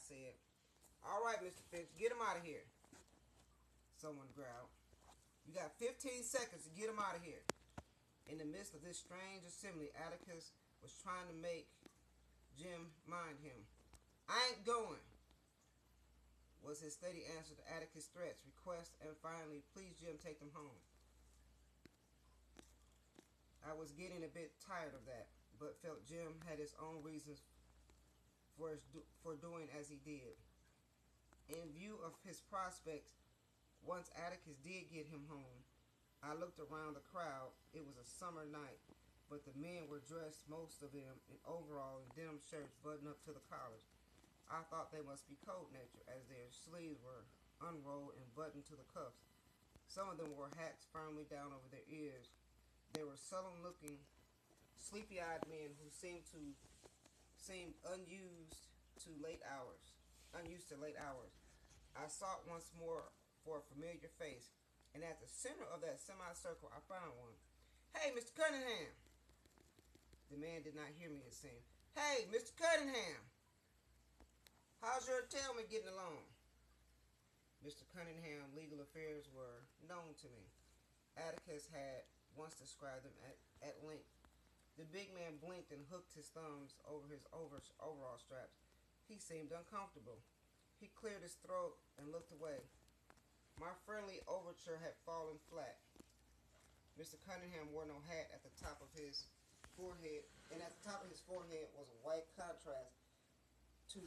said. All right, Mr. Finch, get him out of here. Someone growled. You got 15 seconds to get him out of here. In the midst of this strange assembly, Atticus was trying to make Jim mind him. I ain't going, was his steady answer to Atticus' threats, requests, and finally, please, Jim, take them home. I was getting a bit tired of that, but felt Jim had his own reasons for doing as he did. In view of his prospects, once Atticus did get him home, I looked around the crowd. It was a summer night, but the men were dressed, most of them, in overalls and denim shirts buttoned up to the collars. I thought they must be cold-natured, as their sleeves were unrolled and buttoned to the cuffs. Some of them wore hats firmly down over their ears. They were sullen-looking, sleepy-eyed men who seemed unused to late hours. I sought once more for a familiar face, and at the center of that semicircle I found one. Hey, Mr. Cunningham! The man did not hear me, it seemed. Hey, Mr. Cunningham! How's your entailment getting along? Mr. Cunningham's legal affairs were known to me. Atticus had once described them at length. The big man blinked and hooked his thumbs over his overall straps. He seemed uncomfortable. He cleared his throat and looked away. My friendly overture had fallen flat. Mr. Cunningham wore no hat at the top of his forehead, and at the top of his forehead was a white contrast to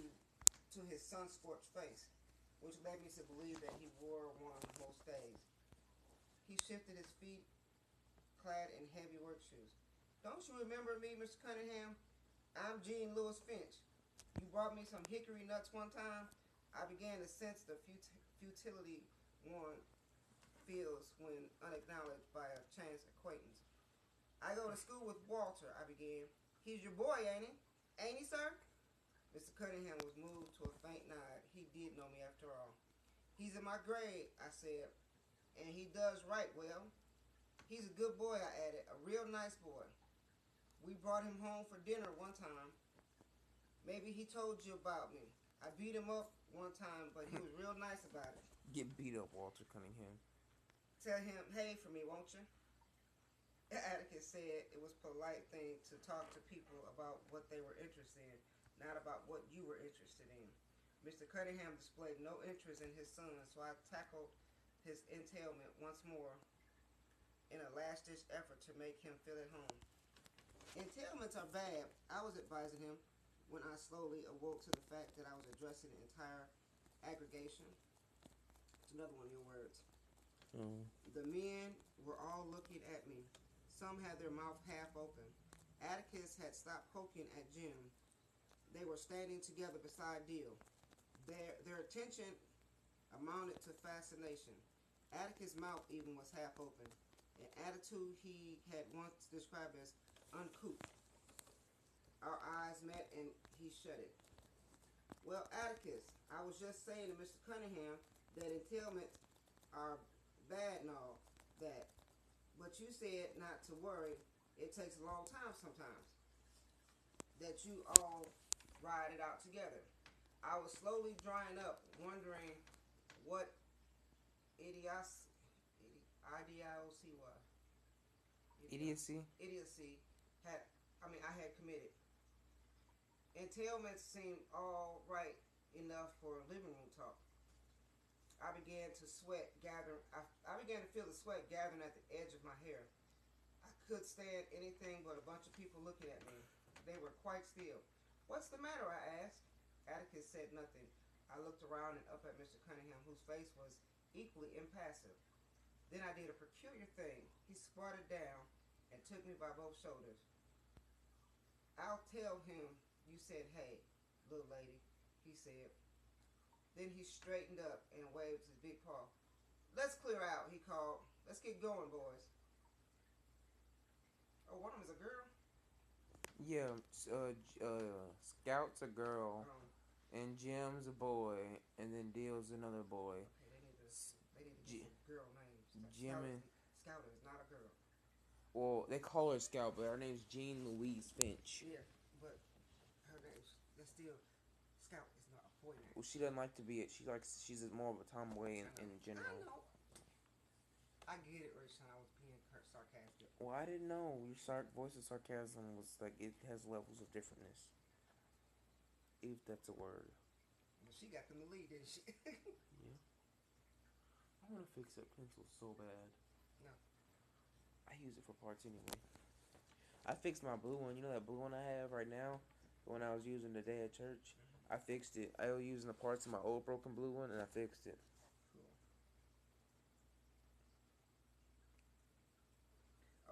his sun-scorched face, which led me to believe that he wore one most days. He shifted his feet, clad in heavy work shoes. Don't you remember me, Mr. Cunningham? I'm Gene Lewis Finch. You brought me some hickory nuts one time. I began to sense the futility one feels when unacknowledged by a chance acquaintance. I go to school with Walter, I began. He's your boy, ain't he? Ain't he, sir? Mr. Cunningham was moved to a faint nod. He did know me after all. He's in my grade, I said, and he does right well. He's a good boy, I added, a real nice boy. We brought him home for dinner one time. Maybe he told you about me. I beat him up one time, but he was real nice about it. Get beat up, Walter Cunningham. Tell him, hey for me, won't you? Atticus said it was a polite thing to talk to people about what they were interested in, not about what you were interested in. Mr. Cunningham displayed no interest in his son, so I tackled his entailment once more in a last-ditch effort to make him feel at home. Entailments are bad, I was advising him when I slowly awoke to the fact that I was addressing the entire aggregation. It's another one of your words. The men were all looking at me. Some had their mouth half open. Atticus had stopped poking at Jim. They were standing together beside Deal. Their attention amounted to fascination. Atticus' mouth even was half open, an attitude he had once described as uncouth. Our eyes met and he shut it. Well, Atticus, I was just saying to Mr. Cunningham that entailments are bad and all that, but you said not to worry. It takes a long time sometimes. That you all ride it out together. I was slowly drying up, wondering what idiocy I had committed. Entailments seemed all right enough for living room talk. I began to feel the sweat gathering at the edge of my hair. I could stand anything but a bunch of people looking at me. They were quite still. What's the matter, I asked. Atticus said nothing. I looked around and up at Mr. Cunningham, whose face was equally impassive. Then I did a peculiar thing. He squatted down and took me by both shoulders. I'll tell him you said hey, little lady, he said. Then he straightened up and waved his big paw. Let's clear out, he called. Let's get going, boys. Oh, one of them is a girl? Yeah, Scout's a girl, and Jim's a boy, and then Deal's another boy. Okay, they need to get some girl names. Jim Scout is not a girl. Well, they call her Scout, but her name's Jean Louise Finch. Yeah, but her name's, that's still, Scout is not a disappointed. Well, she doesn't like to be it. She's more of a tomboy in general. I know. I get it, Rashawn. I was being sarcastic. Well, I didn't know your voice of sarcasm was like it has levels of differentness. If that's a word. Well, she got them to lead, didn't she? Yeah. I want to fix that pencil so bad. No. I use it for parts anyway. I fixed my blue one. You know that blue one I have right now? The one I was using today at church? I fixed it. I was using the parts of my old broken blue one, and I fixed it. Cool.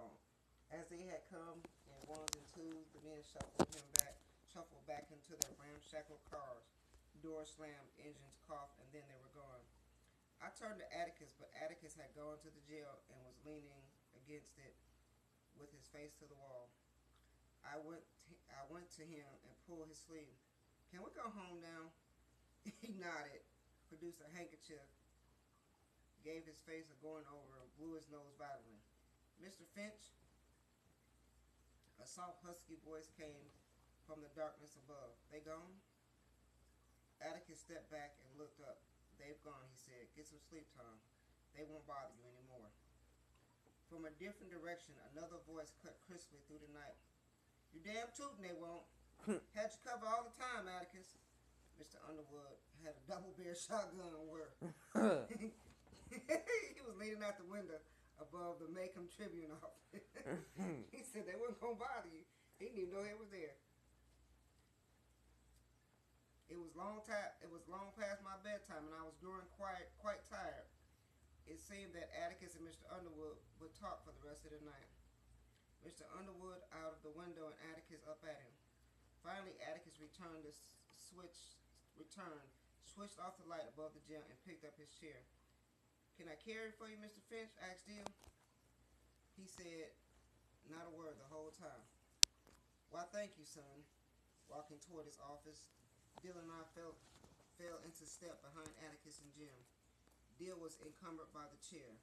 Oh. As they had come in ones and twos, the men shuffled back into their ramshackle cars. Doors slammed, engines coughed, and then they were gone. I turned to Atticus, but Atticus had gone to the jail and was leaning against it with his face to the wall. I went to him and pulled his sleeve. Can we go home now? He nodded, produced a handkerchief, gave his face a going over, and blew his nose violently. Mr. Finch? A soft, husky voice came from the darkness above. They gone? Atticus stepped back and looked up. They've gone, he said. Get some sleep, Tom. They won't bother you anymore. From a different direction, another voice cut crisply through the night. You damn tootin' they won't. Had you covered all the time, Atticus. Mr. Underwood had a double-barrel shotgun on where he was leaning out the window above the Macomb Tribune office. He said they weren't going to bother you. He didn't even know it was there. It was long past my bedtime, and I was growing quite tired. It seemed that Atticus and Mr. Underwood would talk for the rest of the night. Mr. Underwood out of the window and Atticus up at him. Finally, Atticus switched off the light above the gym and picked up his chair. Can I carry it for you, Mr. Finch? Asked Dill. He said not a word the whole time. Why, thank you, son. Walking toward his office, Dill and I fell into step behind Atticus and Jim. Dill was encumbered by the chair,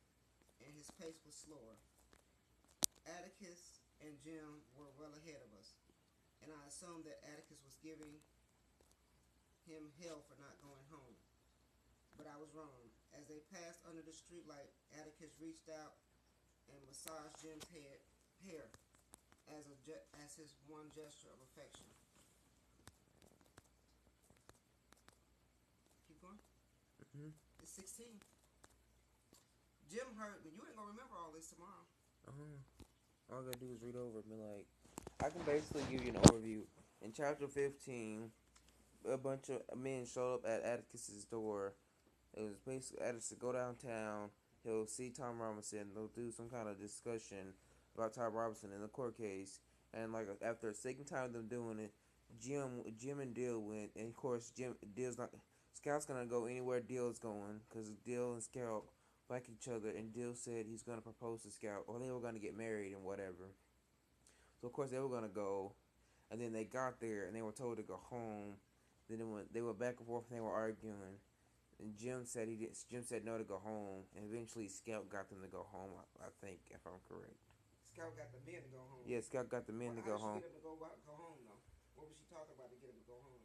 and his pace was slower. Atticus and Jim were well ahead of us, and I assumed that Atticus was giving him hell for not going home. But I was wrong. As they passed under the streetlight, Atticus reached out and massaged Jim's hair as his one gesture of affection. Keep going. Mm-hmm. It's 16. Jim heard me. You ain't gonna remember all this tomorrow. All I gotta do is read over it and be like, I can basically give you an overview. In chapter 15, a bunch of men showed up at Atticus's door. It was basically Atticus to go downtown. He'll see Tom Robinson. They'll do some kind of discussion about Tom Robinson in the court case. And like after a second time of them doing it, Jim and Dill went. And of course, Scout's gonna go anywhere Dill's going because Dill and Scout like each other. And Dill said he's gonna propose to Scout, or they were gonna get married and whatever. So of course they were gonna go. And then they got there and they were told to go home. Then they went back and forth and they were arguing. And Jim said no to go home. And eventually Scout got them to go home, I think, if I'm correct. Scout got the men to go home. Yeah, Scout got the men to go home. How did she get them to go home, though? What was she talking about to get them to go home?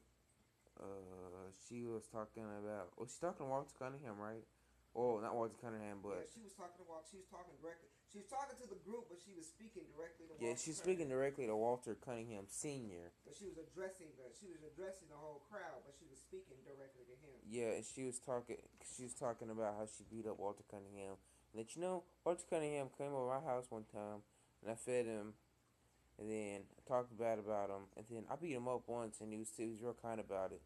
She was talking about... Well, she's talking to Walter Cunningham, right? Oh, not Walter Cunningham, but... Yeah, she was talking to Walter. She was talking directly. She was talking to the group, but she was speaking directly to Walter. Yeah, she's speaking directly to Walter Cunningham Sr. But she was addressing the whole crowd, but she was speaking directly to him. Yeah, and she was talking about how she beat up Walter Cunningham. And that, Walter Cunningham came over my house one time, and I fed him, and then I talked bad about him, and then I beat him up once, and he was real kind about it.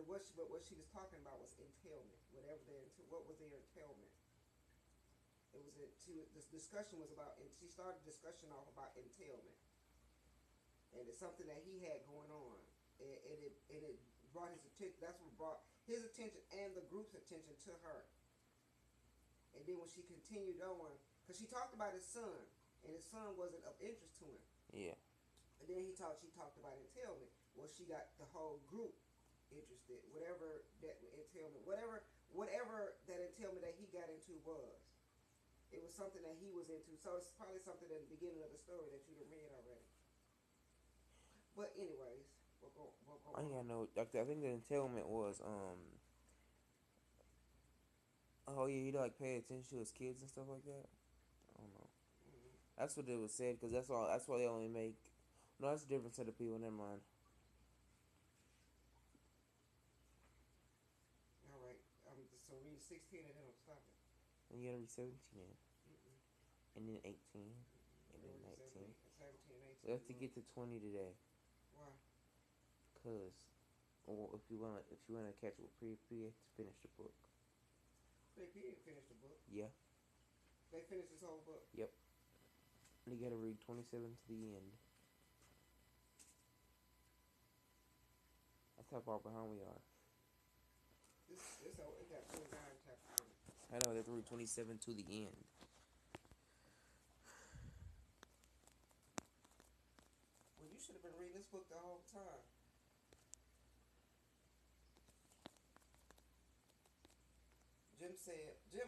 What she was talking about was entailment. What was their entailment? This discussion was about, and she started the discussion off about entailment, and it's something that he had going on, and it brought his attention. That's what brought his attention and the group's attention to her. And then when she continued on, because she talked about his son, and his son wasn't of interest to him. Yeah. And then she talked about entailment. Well, she got the whole group interested. Whatever that entailment that he got into was. It was something that he was into. So it's probably something at the beginning of the story that you done read already. But anyways, we'll I ain't got no. I think the entailment was Oh yeah, he like pay attention to his kids and stuff like that. I don't know. Mm-hmm. That's what it was said because that's all. That's why they only make. No, that's a different set of people. Never mind. All right. So read 16 and then I'm stopping. And you gotta read 17 in, Mm-mm. and then 18, Mm-mm. and then 19. 17, 18. We have to get to 20 today. Why? Cause, well, if you wanna catch up with Pewdiepie to finish the book. They didn't finish the book. Yeah. They finished this whole book. Yep. And you gotta read 27 to the end. That's how far behind we are. It got 29 chapters in it. I know they have to read 27 to the end. Well, you should have been reading this book the whole time.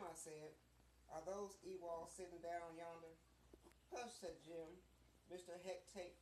I said, are those Ewalls sitting down yonder? Hush, said Jim. Mr. Hectate